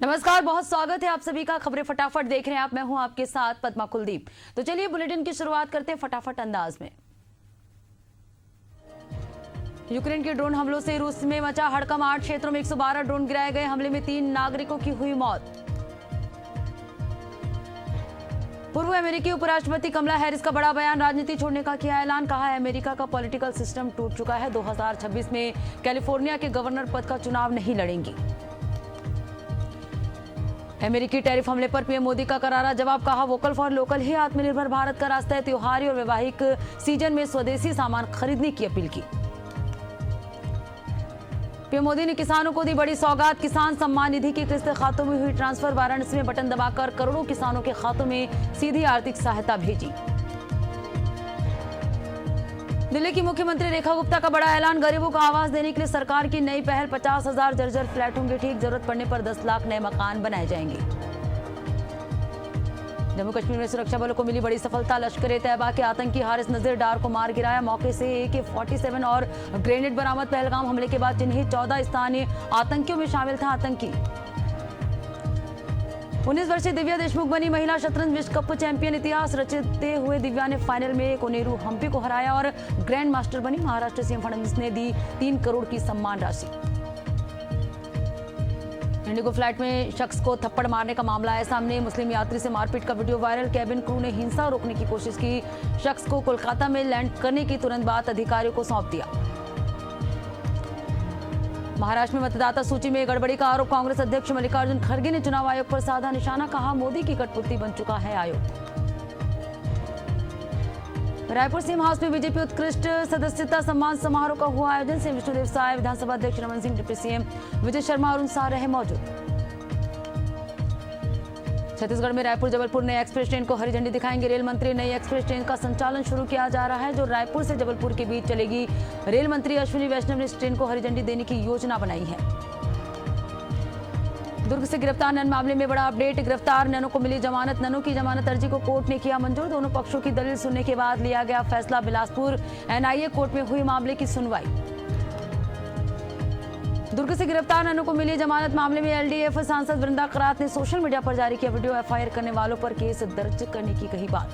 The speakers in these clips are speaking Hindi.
नमस्कार, बहुत स्वागत है आप सभी का। खबरें फटाफट देख रहे हैं आप। मैं हूं आपके साथ पद्मा कुलदीप। तो चलिए बुलेटिन की शुरुआत करते हैं फटाफट अंदाज में। यूक्रेन के ड्रोन हमलों से रूस में मचा हड़कंप। 8 क्षेत्रों में 112 ड्रोन गिराए गए। हमले में 3 नागरिकों की हुई मौत। पूर्व अमेरिकी उपराष्ट्रपति कमला हैरिस का बड़ा बयान। राजनीति छोड़ने का किया ऐलान। कहा है अमेरिका का पॉलिटिकल सिस्टम टूट चुका है। 2026 में कैलिफोर्निया के गवर्नर पद का चुनाव नहीं लड़ेंगी। अमेरिकी टैरिफ हमले पर पीएम मोदी का करारा जवाब। कहा वोकल फॉर लोकल ही आत्मनिर्भर भारत का रास्ता है। त्योहारी और वैवाहिक सीजन में स्वदेशी सामान खरीदने की अपील की। पीएम मोदी ने किसानों को दी बड़ी सौगात। किसान सम्मान निधि की किस्त खातों में हुई ट्रांसफर। वाराणसी में बटन दबाकर करोड़ों किसानों के खातों में सीधी आर्थिक सहायता भेजी। दिल्ली की मुख्यमंत्री रेखा गुप्ता का बड़ा ऐलान। गरीबों को आवास देने के लिए सरकार की नई पहल। 50,000 जर्जर फ्लैट होंगे ठीक। जरूरत पड़ने पर 10 लाख नए मकान बनाए जाएंगे। जम्मू कश्मीर में सुरक्षा बलों को मिली बड़ी सफलता। लश्कर-ए-तैयबा के आतंकी हारिस नजीर डार को मार गिराया। मौके से AK-47 और ग्रेनेड बरामद। पहलगाम हमले के बाद चिन्हित 14 स्थानीय आतंकियों में शामिल था आतंकी। 19 वर्षीय दिव्या देशमुख बनी महिला शतरंज विश्व कप चैंपियन। इतिहास रचते हुए दिव्या ने फाइनल में कोनेरू हम्पी को हराया और ग्रैंड मास्टर बनी। महाराष्ट्र सीएम फडणवीस ने दी 3 करोड़ की सम्मान राशि। इंडिगो फ्लाइट में शख्स को थप्पड़ मारने का मामला आया सामने। मुस्लिम यात्री से मारपीट का वीडियो वायरल। कैबिन क्रू ने हिंसा रोकने की कोशिश की। शख्स को कोलकाता में लैंड करने की तुरंत बाद अधिकारियों को सौंप दिया। महाराष्ट्र में मतदाता सूची में गड़बड़ी का आरोप। कांग्रेस अध्यक्ष मल्लिकार्जुन खड़गे ने चुनाव आयोग पर साधा निशाना। कहा मोदी की कठपुतली बन चुका है आयोग। रायपुर सीएम हाउस में बीजेपी उत्कृष्ट सदस्यता सम्मान समारोह का हुआ आयोजन। सीएम विष्णुदेव साय, विधानसभा अध्यक्ष रमन सिंह, डिप्टी सीएम विजय शर्मा और साह रहे मौजूद। छत्तीसगढ़ में रायपुर जबलपुर नई एक्सप्रेस ट्रेन को हरी झंडी दिखाएंगे रेल मंत्री। नई एक्सप्रेस ट्रेन का संचालन शुरू किया जा रहा है जो रायपुर से जबलपुर के बीच चलेगी। रेल मंत्री अश्विनी वैष्णव ने इस ट्रेन को हरी झंडी देने की योजना बनाई है। दुर्ग से गिरफ्तार नन मामले में बड़ा अपडेट। गिरफ्तार ननों को मिली जमानत। ननों की जमानत अर्जी को कोर्ट ने किया मंजूर। दोनों पक्षों की दलील सुनने के बाद लिया गया फैसला। बिलासपुर NIA कोर्ट में हुई मामले की सुनवाई। दुर्ग से गिरफ्तार ननों को मिली जमानत मामले में LDF सांसद वृंदा करात ने सोशल मीडिया पर जारी किया वीडियो। FIR करने वालों पर केस दर्ज करने की कही बात।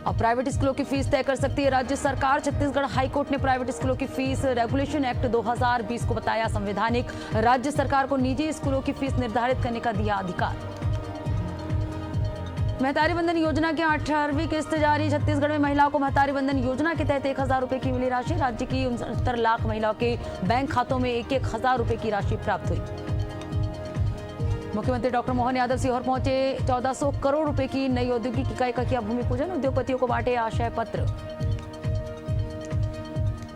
अब प्राइवेट स्कूलों की फीस तय कर सकती है राज्य सरकार। छत्तीसगढ़ हाईकोर्ट ने प्राइवेट स्कूलों की फीस रेगुलेशन एक्ट 2020 को बताया संवैधानिक। राज्य सरकार को निजी स्कूलों की फीस निर्धारित करने का दिया अधिकार। महतारी बंधन योजना की 18वीं किस्त जारी। छत्तीसगढ़ में महिलाओं को महतारी बंधन योजना के तहत 1,000 रुपए की मिली राशि। राज्य की 69 लाख महिलाओं के बैंक खातों में 1,000 रुपए की राशि प्राप्त हुई। मुख्यमंत्री डॉक्टर मोहन यादव सीहोर पहुंचे। 1400 करोड़ रुपए की नई औद्योगिक इकाई का किया भूमि पूजन। उद्योगपतियों को बांटे आशय पत्र।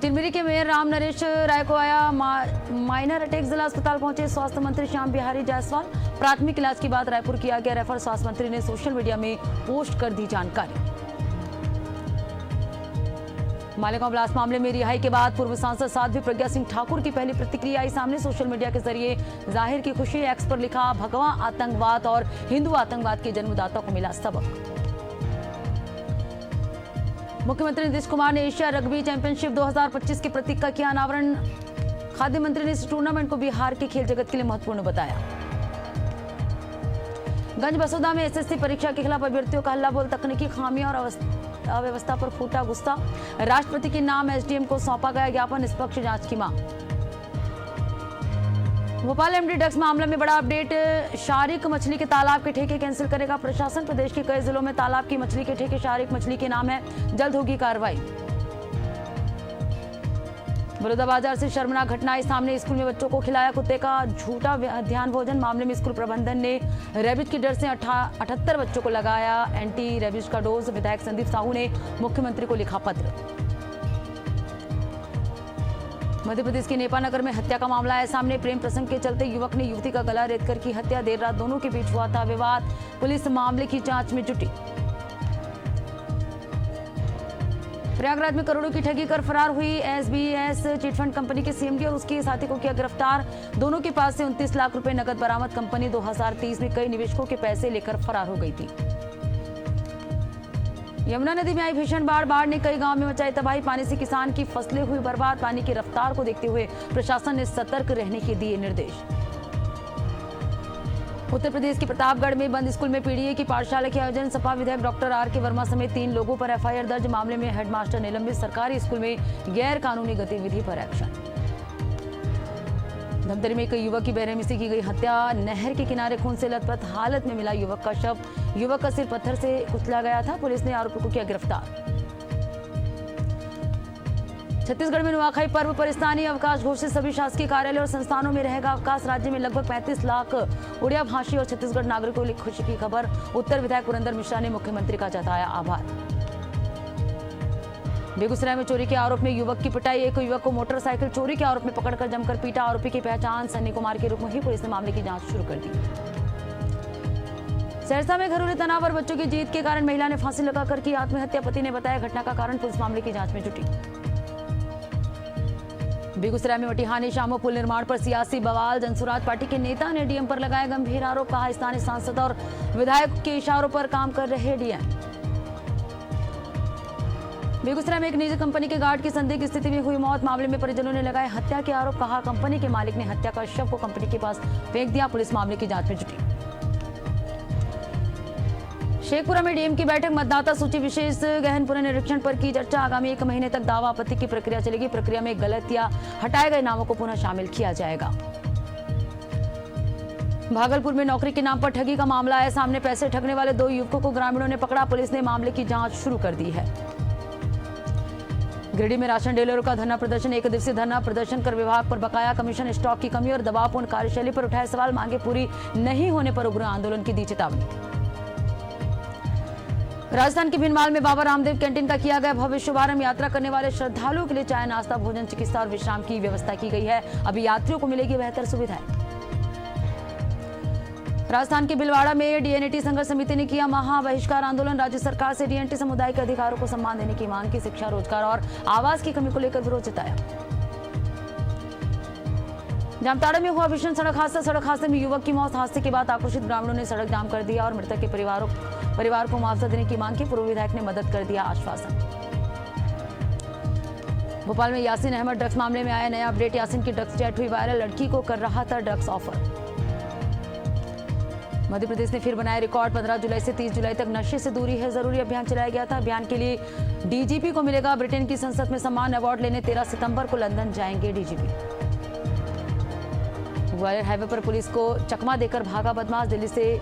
चिरमिरी के मेयर राम नरेश राय को आया माइनर अटैक। जिला अस्पताल पहुंचे स्वास्थ्य मंत्री श्याम बिहारी जायसवाल। प्राथमिक इलाज के बाद रायपुर किया गया रेफर। स्वास्थ्य मंत्री ने सोशल मीडिया में पोस्ट कर दी जानकारी। मालेगांव ब्लास्ट मामले में रिहाई के बाद पूर्व सांसद साध्वी प्रज्ञा सिंह ठाकुर की पहली प्रतिक्रिया आई सामने। सोशल मीडिया के जरिए जाहिर की खुशी। एक्स पर लिखा भगवा आतंकवाद और हिंदू आतंकवाद के जन्मदाता को मिला सबक। मुख्यमंत्री नीतीश कुमार ने एशिया रग्बी चैंपियनशिप 2025 के प्रतीक का किया अनावरण। खाद्य मंत्री ने इस टूर्नामेंट को बिहार के खेल जगत के लिए महत्वपूर्ण बताया। गंज बसोदा में SSC परीक्षा के खिलाफ अभ्यर्थियों का हल्ला बोल। तकनीकी खामियां और अव्यवस्था पर फूटा गुस्सा। राष्ट्रपति के नाम SDM को सौंपा गया ज्ञापन। निष्पक्ष जांच की मांग। भोपाल MD ड्रग्स मामले में बड़ा अपडेट। शारिक मछली के तालाब के ठेके कैंसिल करेगा प्रशासन। प्रदेश के कई जिलों में तालाब की मछली के ठेके शारिक मछली के नाम है। जल्द होगी कार्रवाई। बलौदाबाजार से शर्मनाक घटना आई सामने। स्कूल में बच्चों को खिलाया कुत्ते का झूठा ध्यान भोजन। मामले में स्कूल प्रबंधन ने रेबीज के डर से 78 बच्चों को लगाया एंटी रेबीज का डोज। विधायक संदीप साहू ने मुख्यमंत्री को लिखा पत्र। मध्य प्रदेश के नेपानगर में हत्या का मामला है सामने। प्रेम प्रसंग के चलते युवक ने युवती का गला रेतकर की हत्या। देर रात दोनों के बीच हुआ था विवाद। पुलिस मामले की जांच में जुटी। प्रयागराज में करोड़ों की ठगी कर फरार हुई SBS चिटफंड कंपनी के CMD और उसके साथी को किया गिरफ्तार। दोनों के पास से 29 लाख रुपए नकद बरामद। कंपनी 2023 में कई निवेशकों के पैसे लेकर फरार हो गई थी। यमुना नदी में आई भीषण बाढ़ ने कई गांव में मचाई तबाही। पानी से किसान की फसलें हुई बर्बाद। पानी की रफ्तार को देखते हुए प्रशासन ने सतर्क रहने के दिए निर्देश। उत्तर प्रदेश के प्रतापगढ़ में बंद स्कूल में पीडीए की पाठशाला के आयोजन, सपा विधायक डॉक्टर आर के वर्मा समेत 3 लोगों पर एफआईआर दर्ज। मामले में हेडमास्टर निलंबित, सरकारी स्कूल में गैर कानूनी गतिविधि पर एक्शन। धमतरी में एक युवक की बेरहमी से की गई हत्या, नहर के किनारे खून से लथपथ हालत में मिला युवक का शव। युवक का सिर पत्थर से कुचला गया था, पुलिस ने आरोपी को किया गिरफ्तार। छत्तीसगढ़ में नुआखाई पर्व पर स्थानीय अवकाश घोषित, सभी शासकीय कार्यालय और संस्थानों में रहेगा अवकाश। राज्य में लगभग 35 लाख उड़िया भाषी और छत्तीसगढ़ नागरिकों को खुशी की खबर। उत्तर विधायक पुरंदर मिश्रा ने मुख्यमंत्री का जताया आभार। बेगूसराय में चोरी के आरोप में युवक की पिटाई, एक युवक को मोटरसाइकिल चोरी के आरोप में पकड़कर जमकर पीटा। आरोपी की पहचान सन्नी कुमार के रूप में हुई, पुलिस ने मामले की जांच शुरू कर दी। सहरसा में घरेलू तनाव और बच्चों की जीत के कारण महिला ने फांसी लगाकर की आत्महत्या, पति ने बताया घटना का कारण, पुलिस मामले की जांच में जुटी। बेगूसराय में मटिहानी शामो पुल निर्माण पर सियासी बवाल, जनसुराज पार्टी के नेता ने डीएम पर लगाया गंभीर आरोप, कहा स्थानीय सांसद और विधायक के इशारों पर काम कर रहे डीएम। बेगूसराय में एक निजी कंपनी के गार्ड की संदिग्ध स्थिति में हुई मौत, मामले में परिजनों ने लगाए हत्या के आरोप, कहा कंपनी के मालिक ने हत्या का शव को कंपनी के पास फेंक दिया, पुलिस मामले की जांच में जुटी। शेखपुरा में डीएम की बैठक, मतदाता सूची विशेष गहन पुनर्निरीक्षण पर की चर्चा। आगामी 1 महीने तक दावा आपत्ति की प्रक्रिया चलेगी, प्रक्रिया में गलत या हटाए गए नामों को पुनः शामिल किया जाएगा। भागलपुर में नौकरी के नाम पर ठगी का मामला आया सामने, पैसे ठगने वाले 2 युवकों को ग्रामीणों ने पकड़ा, पुलिस ने मामले की जांच शुरू कर दी है। गिरिडीह में राशन डीलरों का धरना प्रदर्शन, 1 दिवसीय धरना प्रदर्शन कर विभाग पर बकाया कमीशन, स्टॉक की कमी और दबावपूर्ण कार्यशैली पर उठाए सवाल, मांगे पूरी नहीं होने पर उग्र आंदोलन की दी चेतावनी। राजस्थान के भिनमाल में बाबा रामदेव कैंटीन का किया गया भव्य शुभारंभ, यात्रा करने वाले श्रद्धालुओं के लिए चाय, नाश्ता, भोजन, चिकित्सा और विश्राम की व्यवस्था की गई है। अभी यात्रियों को मिलेगी बेहतर सुविधाएं। राजस्थान के भिलवाड़ा में डीएनटी संघर्ष समिति ने किया महाबहिष्कार आंदोलन, राज्य सरकार से डीएनटी समुदाय के अधिकारों को सम्मान देने की मांग की, शिक्षा, रोजगार और आवास की कमी को लेकर विरोध जताया। जामताड़ा में हुआ भीषण सड़क हादसे में युवक की मौत, हादसे के बाद आक्रोशित ग्रामीणों ने सड़क जाम कर दिया और मृतक के परिवार को मुआवजा देने की मांग की, पूर्व विधायक ने मदद कर दिया आश्वासन। भोपाल में यासीन अहमद ड्रग्स मामले में आया नया अपडेट, यासीन की ड्रग्स चैट हुई वायरल, लड़की को कर रहा था ड्रग्स ऑफर। मध्य प्रदेश ने फिर बनाया रिकॉर्ड, 15 जुलाई से 30 जुलाई तक नशे से दूरी है जरूरी अभियान चलाया गया था। अभियान के लिए डीजीपी को मिलेगा ब्रिटेन की संसद में सम्मान, अवार्ड लेने 13 सितंबर को लंदन जाएंगे डीजीपी। ग्वालियर हाईवे पर पुलिस को चकमा देकर भागा बदमाश, दिल्ली से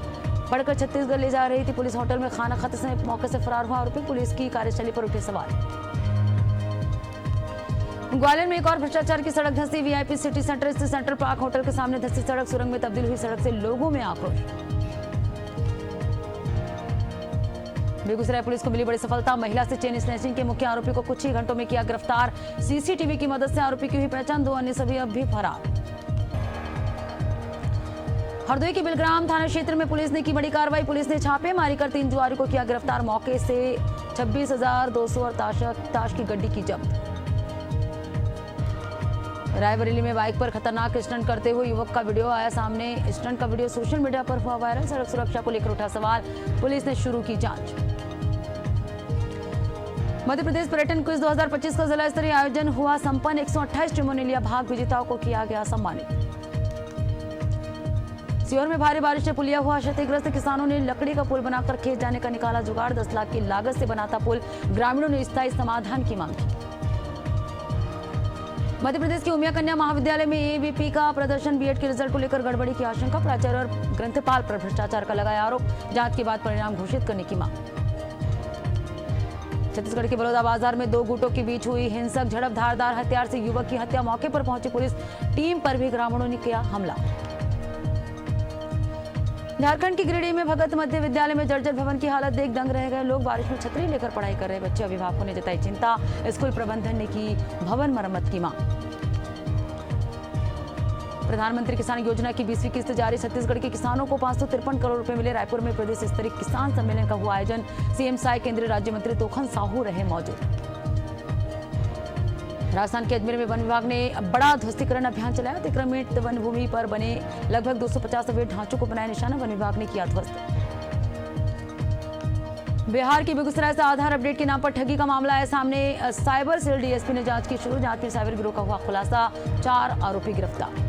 पढ़कर छत्तीसगढ़ ले जा रही थी पुलिस, होटल में खाना खाते समय मौके से फरार हुआ आरोपी, पुलिस की कार्यशैली पर उठे सवाल। ग्वालियर में एक और भ्रष्टाचार की सड़क धंसी, वीआईपी सिटी सेंटर स्थित सेंट्रल पार्क होटल के सामने धंसी सड़क, सुरंग में तब्दील हुई सड़क से लोगों में आक्रोश। बेगूसराय पुलिस को मिली बड़ी सफलता, महिला से चेन स्नैचिंग के मुख्य आरोपी को कुछ ही घंटों में किया गिरफ्तार, सीसीटीवी की मदद से आरोपी की हुई पहचान, 2 अन्य सभी अब भी फरार। हरदोई के बिलग्राम थाना क्षेत्र में पुलिस ने की बड़ी कार्रवाई, पुलिस ने छापेमारी कर 3 जुआरी को किया गिरफ्तार, मौके से 26,200 और ताश की गड्डी की जब्त। रायबरेली में बाइक पर खतरनाक स्टंट करते हुए युवक का वीडियो आया सामने, स्टंट का वीडियो सोशल मीडिया पर हुआ वायरल, सड़क सुरक्षा को लेकर उठा सवाल, पुलिस ने शुरू की जांच। मध्य प्रदेश पर्यटन क्विज 2025 का जिला स्तरीय आयोजन हुआ संपन्न, 128 टीमों ने लिया भाग, विजेताओं को किया गया सम्मानित। सीहोर में भारी बारिश से पुलिया हुआ क्षतिग्रस्त, किसानों ने लकड़ी का पुल बनाकर खेत जाने का निकाला जुगाड़, 10 लाख की लागत से बनाता पुल, ग्रामीणों ने स्थायी समाधान की मांग की। मध्य प्रदेश के उमिया कन्या महाविद्यालय में एबीपी का प्रदर्शन, बीएड के रिजल्ट को लेकर गड़बड़ी की आशंका, प्राचार्य और ग्रंथपाल पर भ्रष्टाचार का लगाया आरोप, जांच के बाद परिणाम घोषित करने की मांग। छत्तीसगढ़ के बलौदा बाजार में 2 गुटों के बीच हुई हिंसक झड़प, धारदार हथियार से युवक की हत्या, मौके पर पहुंची पुलिस टीम पर भी ग्रामीणों ने किया हमला। झारखंड की गिरिडीह में भगत मध्य विद्यालय में जर्जर भवन की हालत देख दंग रह गए लोग, बारिश में छतरी लेकर पढ़ाई कर रहे बच्चे, अभिभावकों ने जताई चिंता, स्कूल प्रबंधन ने की भवन मरम्मत की मांग। प्रधानमंत्री किसान योजना की 20वीं किस्त जारी, छत्तीसगढ़ के किसानों को 553 करोड़ रुपए मिले, रायपुर में प्रदेश स्तरीय किसान सम्मेलन का हुआ आयोजन, सीएम साय केंद्रीय राज्य मंत्री तोखन साहू रहे मौजूद। राजस्थान के अजमेर में वन विभाग ने बड़ा ध्वस्तीकरण अभियान चलाया, अतिक्रमित वन भूमि पर बने लगभग 250 अवैध ढांचों को बनाया निशाना, वन विभाग ने किया ध्वस्त। बिहार के बेगूसराय से आधार अपडेट के नाम पर ठगी का मामला है सामने, साइबर सेल डीएसपी ने जांच की शुरू, जांच में साइबर गिरोह का हुआ खुलासा, 4 आरोपी गिरफ्तार।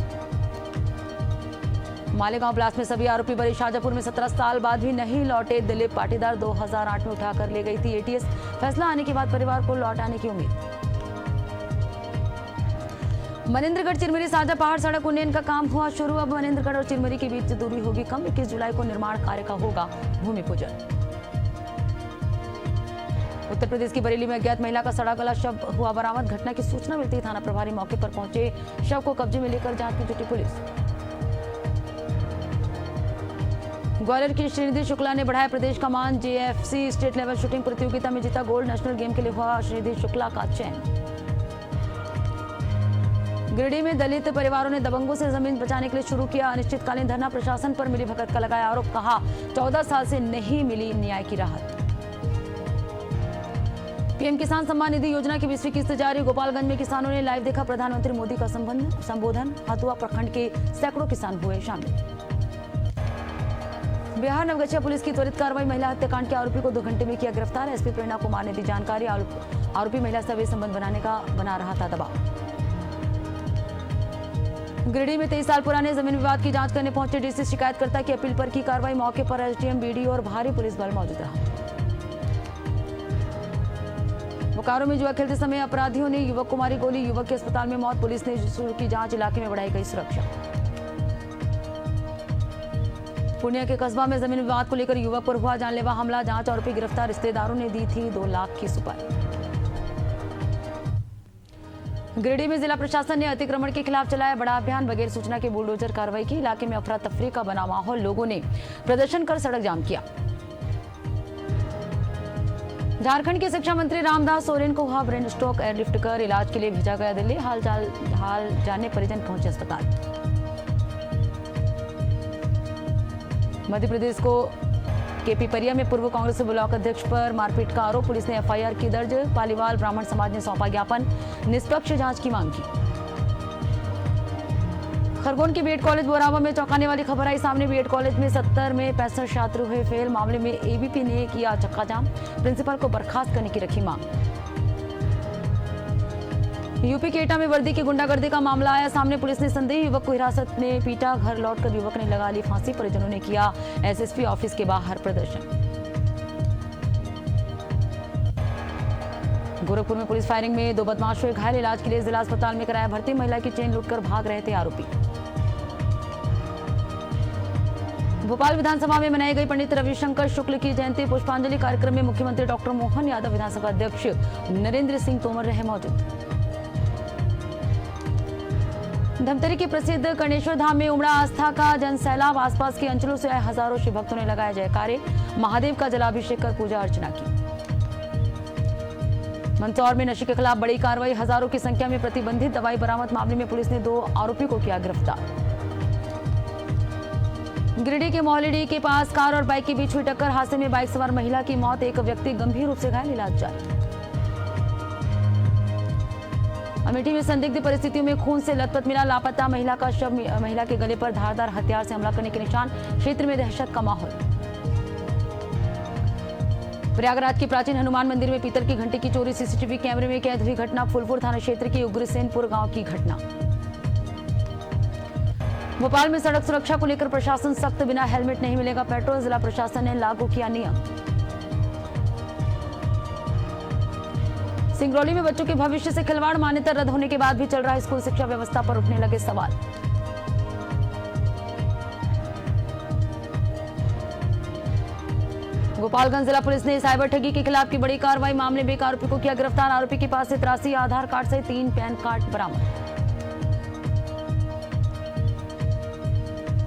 मालेगांव ब्लास्ट में सभी आरोपी बरी। शाजापुर में 17 साल बाद भी नहीं लौटे दिलीप पाटीदार, 2008 में उठाकर ले गई थी एटीएस। फैसला आने के बाद परिवार को लौटाने की उम्मीद। मनेंद्रगढ़ चिरमिरी साझा पहाड़ सड़क उन्नयन का काम हुआ शुरू। अब मनेंद्रगढ़ और चिरमिरी के बीच दूरी होगी कम। 21 जुलाई को निर्माण कार्य का होगा भूमि पूजन। उत्तर प्रदेश की बरेली में अज्ञात महिला का सड़ा गला शव हुआ बरामद। घटना की सूचना मिलते ही थाना प्रभारी मौके पर पहुंचे। शव को कब्जे में लेकर जांच में जुटी पुलिस। ग्वालियर की श्रीनिधि शुक्ला ने बढ़ाया प्रदेश का मान। जेएफसी स्टेट लेवल शूटिंग प्रतियोगिता में जीता गोल्ड। नेशनल गेम के लिए हुआ श्रीनिधि शुक्ला का चयन। गिरिडीह में दलित परिवारों ने दबंगों से जमीन बचाने के लिए शुरू किया अनिश्चितकालीन धरना। प्रशासन पर मिलीभगत का लगाया आरोप। कहा 14 साल से नहीं मिली न्याय की राहत। पीएम किसान सम्मान निधि योजना की 20वीं किस्त जारी। गोपालगंज में किसानों ने लाइव देखा प्रधानमंत्री मोदी का संबोधन। हथुआ प्रखंड के सैकड़ों किसान हुए शामिल। बिहार नवगछिया पुलिस की त्वरित कार्रवाई। महिला हत्याकांड के आरोपी को 2 घंटे में किया गिरफ्तार। एसपी प्रेरणा कुमार ने दी जानकारी। आरोपी महिला से अवैध संबंध बना रहा था दबाव। गिरिडीह में 23 साल पुराने जमीन विवाद की जांच करने पहुंचे डीसी। शिकायतकर्ता की अपील पर की कार्रवाई। मौके पर एसडीएम, बीडीओ और भारी पुलिस बल मौजूद रहा। बोकारो में जुआ खेलते समय अपराधियों ने युवक को मारी गोली। युवक की अस्पताल में मौत। पुलिस ने शुरू की जांच। इलाके में बढ़ाई गई सुरक्षा। पूर्णिया के कस्बा में जमीन विवाद को लेकर युवक पर हुआ जानलेवा हमला। जांच। आरोपी गिरफ्तार। रिश्तेदारों ने दी थी 2 लाख की सुपारी। गिरिडीह में जिला प्रशासन ने अतिक्रमण के खिलाफ चलाया बड़ा अभियान। बगैर सूचना के बुलडोजर कार्रवाई की। इलाके में अफरा तफरी का बना माहौल। लोगों ने प्रदर्शन कर सड़क जाम किया। झारखंड के शिक्षा मंत्री रामदास सोरेन को हुआ ब्रेन स्ट्रोक। एयरलिफ्ट कर इलाज के लिए भेजा गया दिल्ली। हाल जानने परिजन पहुंचे अस्पताल। मध्य प्रदेश को केपी परिया में पूर्व कांग्रेस ब्लॉक अध्यक्ष पर मारपीट का आरोप। पुलिस ने एफआईआर की दर्ज। पालीवाल ब्राह्मण समाज ने सौंपा ज्ञापन। निष्पक्ष जांच की मांग की। खरगोन के बीएड कॉलेज बोरावा में चौंकाने वाली खबर आई सामने। बीएड कॉलेज में 70 में 65 छात्र हुए फेल। मामले में एबीपी ने किया चक्काजाम। प्रिंसिपल को बर्खास्त करने की रखी मांग। यूपी के एटा में वर्दी की गुंडागर्दी का मामला आया सामने। पुलिस ने संदेही युवक को हिरासत में पीटा। घर लौटकर युवक ने लगा ली फांसी। परिजनों ने किया एसएसपी ऑफिस के बाहर प्रदर्शन। गोरखपुर में पुलिस फायरिंग में 2 बदमाश हुए घायल। इलाज के लिए जिला अस्पताल में कराया भर्ती। महिला की चेन लूटकर भाग रहे थे आरोपी। भोपाल विधानसभा में मनाई गई पंडित रविशंकर शुक्ल की जयंती। पुष्पांजलि कार्यक्रम में मुख्यमंत्री डॉक्टर मोहन यादव, विधानसभा अध्यक्ष नरेंद्र सिंह तोमर रहे मौजूद। धमतरी के प्रसिद्ध कर्णेश्वर धाम में उमड़ा आस्था का जनसैलाब। आसपास के अंचलों से आए हजारों शिव भक्तों ने लगाया जयकारे। महादेव का जलाभिषेक कर पूजा अर्चना की। मंदसौर में नशे के खिलाफ बड़ी कार्रवाई। हजारों की संख्या में प्रतिबंधित दवाई बरामद। मामले में पुलिस ने 2 आरोपी को किया गिरफ्तार। गिरिडीह के मोहलेडी के पास कार और बाइक के बीच हुई टक्कर। हादसे में बाइक सवार महिला की मौत। एक व्यक्ति गंभीर रूप से घायल। इलाज जारी। अमेठी में संदिग्ध परिस्थितियों में खून से लथपथ मिला लापता महिला का शव। महिला के गले पर धारदार हथियार से हमला करने के निशान। क्षेत्र में दहशत का माहौल। प्रयागराज के प्राचीन हनुमान मंदिर में पीतल की घंटी की चोरी। सीसीटीवी कैमरे में कैद हुई घटना। फूलपुर थाना क्षेत्र के उग्रसेनपुर गांव की घटना। भोपाल में सड़क सुरक्षा को लेकर प्रशासन सख्त। बिना हेलमेट नहीं मिलेगा पेट्रोल। जिला प्रशासन ने लागू किया नियम। सिंगरौली में बच्चों के भविष्य से खिलवाड़। मान्यता रद्द होने के बाद भी चल रहा स्कूल शिक्षा व्यवस्था पर उठने लगे सवाल। गोपालगंज जिला पुलिस ने साइबर ठगी के खिलाफ की बड़ी कार्रवाई। मामले में एक आरोपी को किया गिरफ्तार। आरोपी के पास से 83 आधार कार्ड सहित 3 पैन कार्ड बरामद।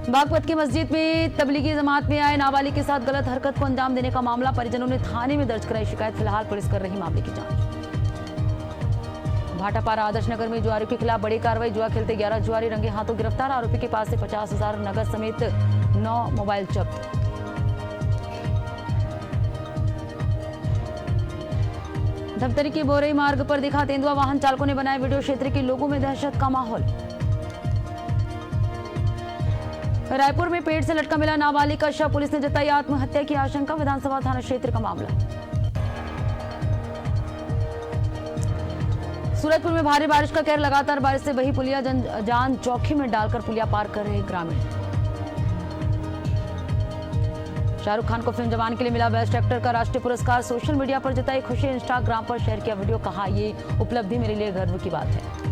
बागपत की मस्जिद में तबलीगी जमात में आए नाबालिग के साथ गलत हरकत को अंजाम देने का मामला। परिजनों ने थाने में दर्ज कराई शिकायत। फिलहाल पुलिस कर रही मामले की जांच। भाटापारा आदर्श नगर में जुआरियों के खिलाफ बड़ी कार्रवाई। जुआ खेलते 11 जुआरी रंगे हाथों गिरफ्तार। आरोपी के पास से 50,000 नगद समेत 9 मोबाइल जब्त। धमतरी की बोरई मार्ग पर दिखा तेंदुआ। वाहन चालकों ने बनाए वीडियो। क्षेत्र के लोगों में दहशत का माहौल। रायपुर में पेड़ से लटका मिला नाबालिग का शव। पुलिस ने जताई आत्महत्या की आशंका। विधानसभा थाना क्षेत्र का मामला। सूरजपुर में भारी बारिश का कहर। लगातार बारिश से बही पुलिया जान जोखिम में डालकर पुलिया पार कर रहे ग्रामीण। शाहरुख खान को फिल्म जवान के लिए मिला बेस्ट एक्टर का राष्ट्रीय पुरस्कार। सोशल मीडिया पर जताई खुशी, इंस्टाग्राम पर शेयर किया वीडियो, कहा ये उपलब्धि मेरे लिए गर्व की बात है।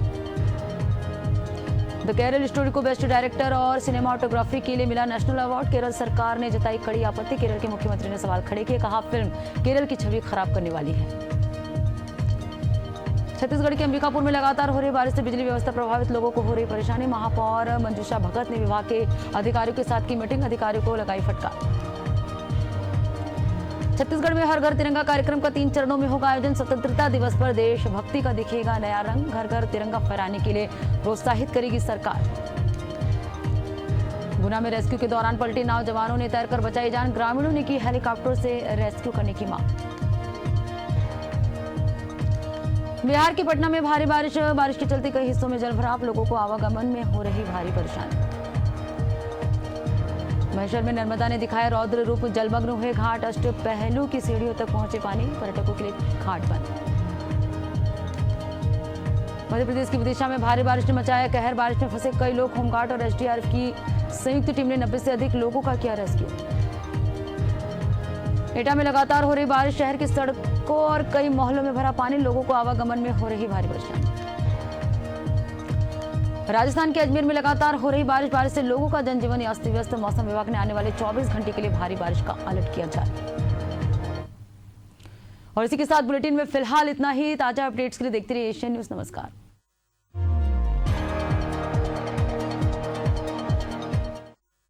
द केरल स्टोरी को बेस्ट डायरेक्टर और सिनेमाटोग्राफी के लिए मिला नेशनल अवार्ड। केरल सरकार ने जताई कड़ी आपत्ति। केरल के मुख्यमंत्री ने सवाल खड़े किए, कहा फिल्म केरल की छवि खराब करने वाली है। छत्तीसगढ़ के अंबिकापुर में लगातार हो रही बारिश से बिजली व्यवस्था प्रभावित, लोगों को हो रही परेशानी। महापौर मंजूषा भगत ने विभाग के अधिकारियों के साथ की मीटिंग, अधिकारियों को लगाई फटकार। छत्तीसगढ़ में हर घर तिरंगा कार्यक्रम का 3 चरणों में होगा आयोजन। स्वतंत्रता दिवस पर देशभक्ति का दिखेगा नया रंग। घर घर तिरंगा फहराने के लिए प्रोत्साहित करेगी सरकार। गुना में रेस्क्यू के दौरान पलटी नाव, जवानों ने तैरकर बचाई जान। ग्रामीणों ने की हेलीकॉप्टर से रेस्क्यू करने की मांग। बिहार के पटना में भारी बारिश के चलते कई हिस्सों में जलभराव, लोगों को आवागमन में हो रही भारी परेशानी। महेश्वर में नर्मदा ने दिखाया रौद्र रूप, जलमग्न हुए घाट, अष्ट पहलू की सीढ़ियों तक पहुंचे पानी, पर्यटकों के लिए घाट बंद। मध्य प्रदेश की विदिशा में भारी बारिश ने मचाया कहर, बारिश में फंसे कई लोग। होमगार्ड और एसडीआरएफ की संयुक्त टीम ने 90 से अधिक लोगों का किया रेस्क्यू। एटा में लगातार हो रही बारिश, शहर की सड़कों और कई मोहल्लों में भरा पानी, लोगों को आवागमन में हो रही भारी परेशानी। राजस्थान के अजमेर में लगातार हो रही बारिश से लोगों का जनजीवन अस्त व्यस्त। मौसम विभाग ने आने वाले 24 घंटे के लिए भारी बारिश का अलर्ट किया जारी। और इसी के साथ बुलेटिन में फिलहाल इतना ही। ताजा अपडेट्स के लिए देखते रहिए एशियन न्यूज़। नमस्कार।